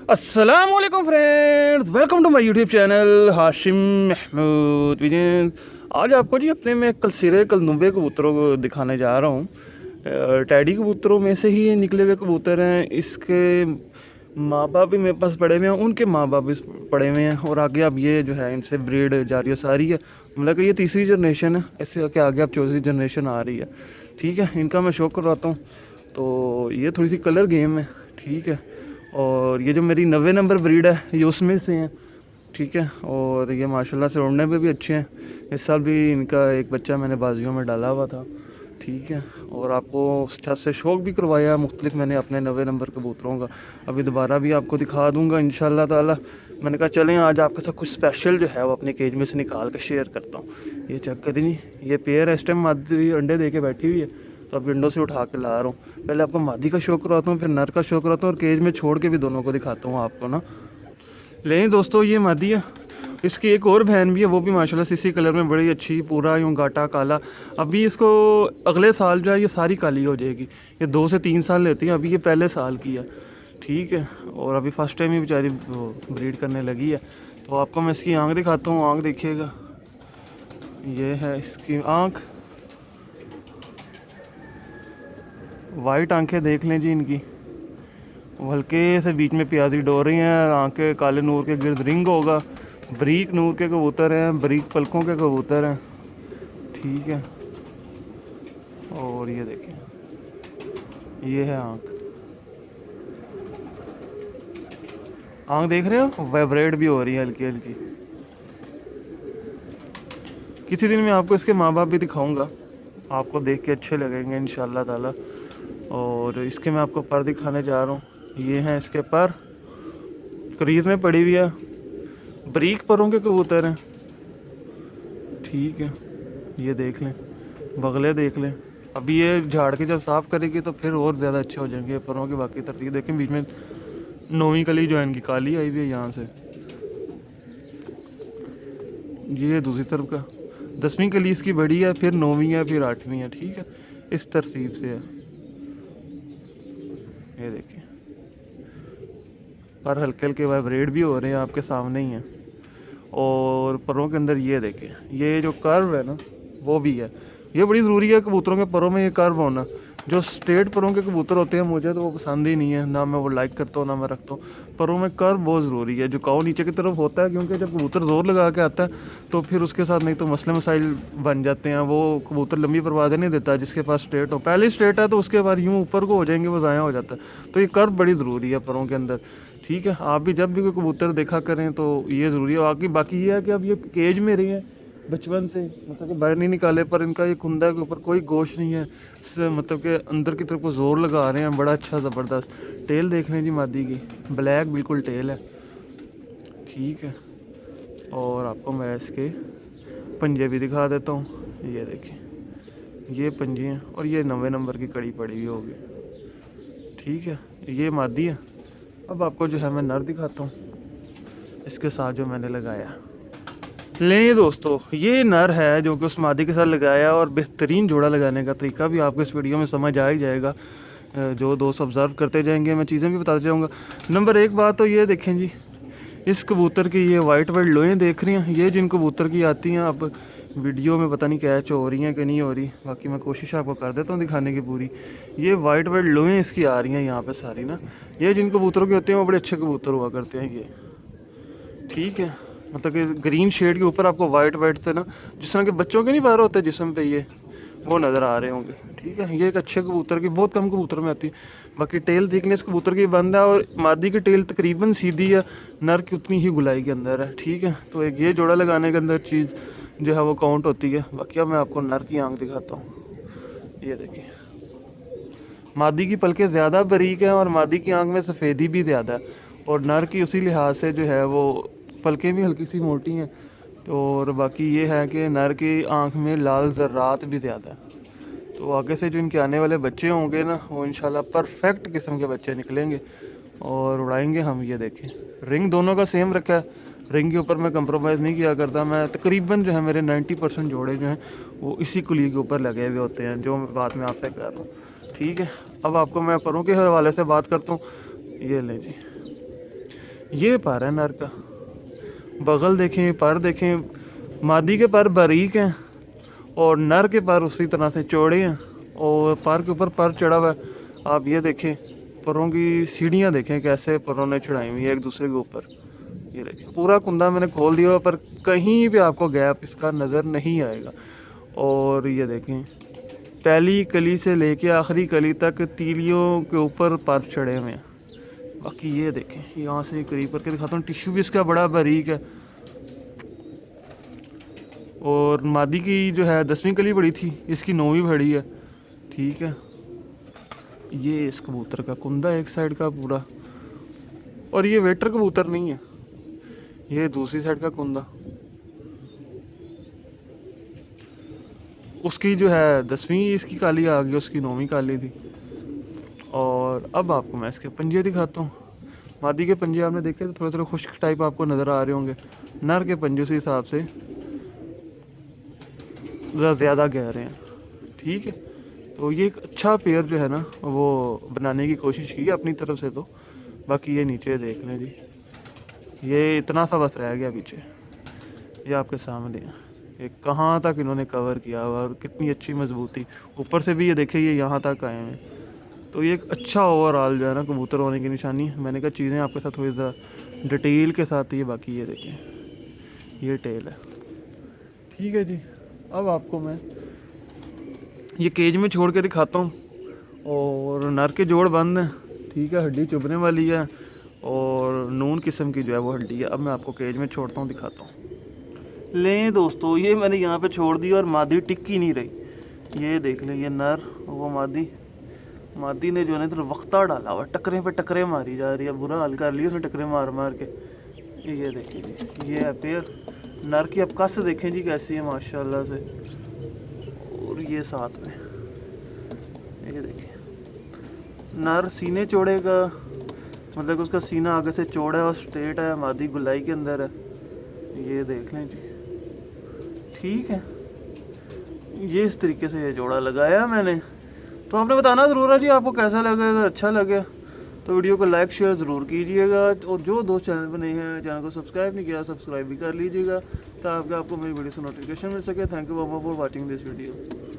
अस्सलाम वालेकुम friends, welcome to my YouTube channel Hashim Mahmood vision. आज आपको जी अपने में कलसिरे कलनुबे कबूतरों को दिखाने जा रहा हूँ। टैडी कबूतरों में से ही ये निकले हुए कबूतर हैं। इसके माँ बाप भी मेरे पास पड़े हुए हैं, उनके माँ बाप भी पड़े हुए हैं, और आगे अब ये जो है इनसे ब्रीड जारी सारी है। मतलब कि ये तीसरी जनरेशन है, इससे के आगे अब चौथी जनरेशन आ रही है। ठीक है, इनका मैं शौक करवाता हूँ। तो ये थोड़ी सी कलर गेम है, ठीक है। और ये जो मेरी 90 नंबर ब्रीड है ये उसमें से हैं, ठीक है। और ये माशाल्लाह से उड़ने पे भी अच्छे हैं। इस साल भी इनका एक बच्चा मैंने बाजियों में डाला हुआ था, ठीक है। और आपको उस छत से शौक भी करवाया मुख्तलिफ मैंने अपने 90 नंबर कबूतरों का। अभी दोबारा भी आपको दिखा दूंगा इंशाल्लाह ताला। मैंने कहा चलें आज आपके साथ कुछ स्पेशल जो है वो अपने केज में से निकाल कर शेयर करता हूँ। ये चेक करिए जी, ये पेयर इस टाइम मादी अंडे दे के बैठी हुई है, तो अब विंडो से उठा के ला रहा हूँ। पहले आपको मादी का शौक कराता हूँ, फिर नर का शौक कराता हूँ, और केज में छोड़ के भी दोनों को दिखाता हूँ आपको ना। लेकिन दोस्तों ये मादी है, इसकी एक और बहन भी है, वो भी माशाल्लाह से इसी कलर में बड़ी अच्छी, पूरा यूँ गाटा काला। अभी इसको अगले साल जो है ये सारी काली हो जाएगी। ये 2 से 3 साल लेती है, अभी ये पहले साल की है, ठीक है। और अभी फर्स्ट टाइम ही बेचारी ब्रीड करने लगी है। तो आपको मैं इसकी आँख दिखाता हूँ। आँख देखिएगा, ये है इसकी आँख, वाइट आंखें देख लें जी इनकी, हल्के से बीच में प्याजी डोरी हैं, आंखें काले नूर के गिर्द रिंग होगा। बरीक नूर के कबूतर हैं, बरीक पलकों के कबूतर हैं, ठीक है। और ये देखें, ये है आंख, आंख देख रहे हो, वाइब्रेट भी हो रही है हल्की हल्की। किसी दिन मैं आपको इसके माँ बाप भी दिखाऊंगा, आपको देख के अच्छे लगेंगे इंशाल्लाह ताला। और इसके मैं आपको पर दिखाने जा रहा हूँ। ये हैं इसके पर, क्रीज में पड़ी हुई है, बरीक परों के कबूतर हैं, ठीक है। ये देख लें, बगले देख लें। अभी ये झाड़ के जब साफ़ करेगी तो फिर और ज़्यादा अच्छे हो जाएंगे परों की बाकी तरतीब। देखें बीच में 9वीं कली जो है इनकी काली आई हुई है यहाँ से, ये दूसरी तरफ का 10वीं कली इसकी बड़ी है, फिर 9वीं है, फिर 8वीं है, ठीक है। इस तरतीब से है। ये देखिए, पर हल्के हल्के वाइब्रेट भी हो रहे हैं, आपके सामने ही हैं। और परों के अंदर ये देखें, ये जो कर्व है ना वो भी है। ये बड़ी ज़रूरी है कबूतरों के परों में, ये कर्व होना। जो स्ट्रेट परों के कबूतर होते हैं मुझे तो वो पसंद ही नहीं है, ना मैं वो लाइक करता हूँ ना मैं रखता हूँ। परों में कर्व बहुत ज़रूरी है। झुकाव नीचे की तरफ होता है, क्योंकि जब कबूतर ज़ोर लगा के आता है तो फिर उसके साथ नहीं तो मसले मसाइल बन जाते हैं। वो कबूतर लंबी परवाज़ें नहीं देता जिसके पास स्ट्रेट हो। पहले स्ट्रेट है तो उसके बाद यूँ ऊपर को हो जाएंगे, वो ज़ाया हो जाता है। तो ये कर्व बड़ी ज़रूरी है परों के अंदर, ठीक है। आप भी जब भी कोई कबूतर देखा करें तो ये ज़रूरी है। बाकी ये है कि अब ये केज में रहे हैं बचपन से, मतलब कि बाहर नहीं निकाले, पर इनका ये कुंदा के ऊपर कोई गोश्त नहीं है, मतलब कि अंदर की तरफ को ज़ोर लगा रहे हैं, बड़ा अच्छा ज़बरदस्त। टेल देख लें जी मादी की, ब्लैक बिल्कुल टेल है, ठीक है। और आपको मैं इसके पंजे भी दिखा देता हूँ। ये देखें, ये पंजे हैं, और ये 90 नंबर की कड़ी पड़ी हुई होगी, ठीक है। ये मादी है। अब आपको जो है मैं नर दिखाता हूँ इसके साथ जो मैंने लगाया। लें दोस्तों, ये नर है जो कि उस मादी के साथ लगाया, और बेहतरीन जोड़ा लगाने का तरीका भी आपको इस वीडियो में समझ आ ही जाएगा। जो दोस्त ऑब्ज़र्व करते जाएंगे मैं चीज़ें भी बताते जाऊँगा। नंबर 1 बात तो ये देखें जी, इस कबूतर की ये वाइट वाइट लोएँ देख रही हैं, ये जिन कबूतर की आती हैं। अब वीडियो में पता नहीं कैच हो रही हैं कि नहीं हो रही, बाकी मैं कोशिश आपको कर देता हूँ दिखाने की पूरी। ये वाइट वाइट लोएँ इसकी आ रही हैं यहाँ पे सारी ना। ये जिन कबूतरों के होते हैं वो बड़े अच्छे कबूतर हुआ करते हैं ये, ठीक है। मतलब कि ग्रीन शेड के ऊपर आपको वाइट वाइट से ना, जिस तरह के बच्चों के नहीं बाहर होते जिस्म पे, ये वो नज़र आ रहे होंगे, ठीक है। ये एक अच्छे कबूतर की, बहुत कम कबूतर में आती है। बाकी टेल देखने इस कबूतर की बंद है, और मादी की टेल तकरीबन सीधी है, नर की उतनी ही गुलाई के अंदर है, ठीक है। तो एक ये जोड़ा लगाने के अंदर चीज़ जो है वो काउंट होती है। बाकी अब मैं आपको नर की आँख दिखाता हूँ। ये देखिए, मादी की पलकें ज़्यादा बारीक हैं, और मादी की आँख में सफ़ेदी भी ज़्यादा है, और नर की उसी लिहाज से जो है वो पलकें भी हल्की सी मोटी हैं। और बाकी ये है कि नर की आंख में लाल ज़र्रात भी ज़्यादा है। तो आगे से जो इनके आने वाले बच्चे होंगे ना, वो इंशाल्लाह परफेक्ट किस्म के बच्चे निकलेंगे और उड़ाएंगे हम। ये देखें, रिंग दोनों का सेम रखा है, रिंग के ऊपर मैं कंप्रोमाइज़ नहीं किया करता। मैं तकरीबन जो है मेरे 90% जोड़े जो हैं वो इसी कुली के ऊपर लगे हुए होते हैं, जो बात मैं आपसे कर रहा हूँ, ठीक है। अब आपको मैं परों के हवाले से बात करता हूँ। ये लें जी, ये पर है नर का, बगल देखें, पर देखें, मादी के पर बारीक हैं और नर के पर उसी तरह से चौड़े हैं और पर के ऊपर पर चढ़ा हुआ है। आप ये देखें, परों की सीढ़ियाँ देखें कैसे परों ने चढ़ाई हुई है एक दूसरे के ऊपर। ये देखें पूरा कुंदा मैंने खोल दिया हुआ, पर कहीं भी आपको गैप इसका नज़र नहीं आएगा। और ये देखें पहली कली से लेके आखिरी कली तक तीलियों के ऊपर पर चढ़े हुए हैं। बाकी ये देखें, यहाँ से करीब करके दिखाता हूँ, टिश्यू भी इसका बड़ा बारीक है। और मादी की जो है 10वीं कली बड़ी थी, इसकी 9वीं बड़ी है। ठीक है, ये इस कबूतर का कुंदा एक साइड का पूरा, और ये वेटर कबूतर नहीं है, ये दूसरी साइड का कुंदा। उसकी जो है 10वीं इसकी काली आ गई, उसकी 9वीं काली थी। और अब आपको मैं इसके पंजे दिखाता हूँ। मादी के पंजे आपने देखे तो थोड़े थोड़े खुश्क टाइप आपको नज़र आ रहे होंगे। नर के पंजे उसी हिसाब से ज़्यादा गहरे हैं। ठीक है, तो ये एक अच्छा पेयर जो है ना वो बनाने की कोशिश की है अपनी तरफ से। तो बाकी ये नीचे देख लें जी, ये इतना सा बस रह गया पीछे, ये आपके सामने है। ये कहाँ तक इन्होंने कवर किया हुआ और कितनी अच्छी मजबूती, ऊपर से भी ये देखिए ये यहाँ तक आए हैं। तो ये एक अच्छा ओवरऑल जो है ना कबूतर होने की निशानी है। मैंने कहा चीज़ें आपके साथ थोड़ी ज़्यादा डिटेल के साथ ही। बाकी ये देखें, ये टेल है। ठीक है जी, अब आपको मैं ये केज में छोड़ के दिखाता हूँ। और नर के जोड़ बंद हैं। ठीक है, हड्डी चुभने वाली है और नून किस्म की जो है वो हड्डी है। अब मैं आपको केज में छोड़ता हूँ, दिखाता हूँ। लें दोस्तों, ये मैंने यहाँ पे छोड़ दी और मादी टिक्की नहीं रही। ये देख लें, ये नर, वो मादी ने जो है ना इधर वक्ता डाला हुआ, टकरे पे टकरे मारी जा रही है, बुरा हाल कर लिया उसने टकरे मार मार के। ये देखिए जी, ये है पेयर। नर की अब कस देखें जी कैसी है माशाल्लाह से। और ये साथ में ये देखिए, नर सीने चौड़े का मतलब उसका सीना आगे से चौड़ा है और स्ट्रेट है, मादी गुलाई के अंदर है। ये देख लें जी, ठीक है। ये इस तरीके से ये जोड़ा लगाया मैंने। तो आपने बताना ज़रूर है जी आपको कैसा लगा। अगर अच्छा लगे तो वीडियो को लाइक शेयर ज़रूर कीजिएगा। और जो दोस्त चैनल पर नए हैं, चैनल को सब्सक्राइब नहीं किया, सब्सक्राइब भी कर लीजिएगा ताकि आपको मेरी वीडियो से नोटिफिकेशन मिल सके। Thank you for watching this video.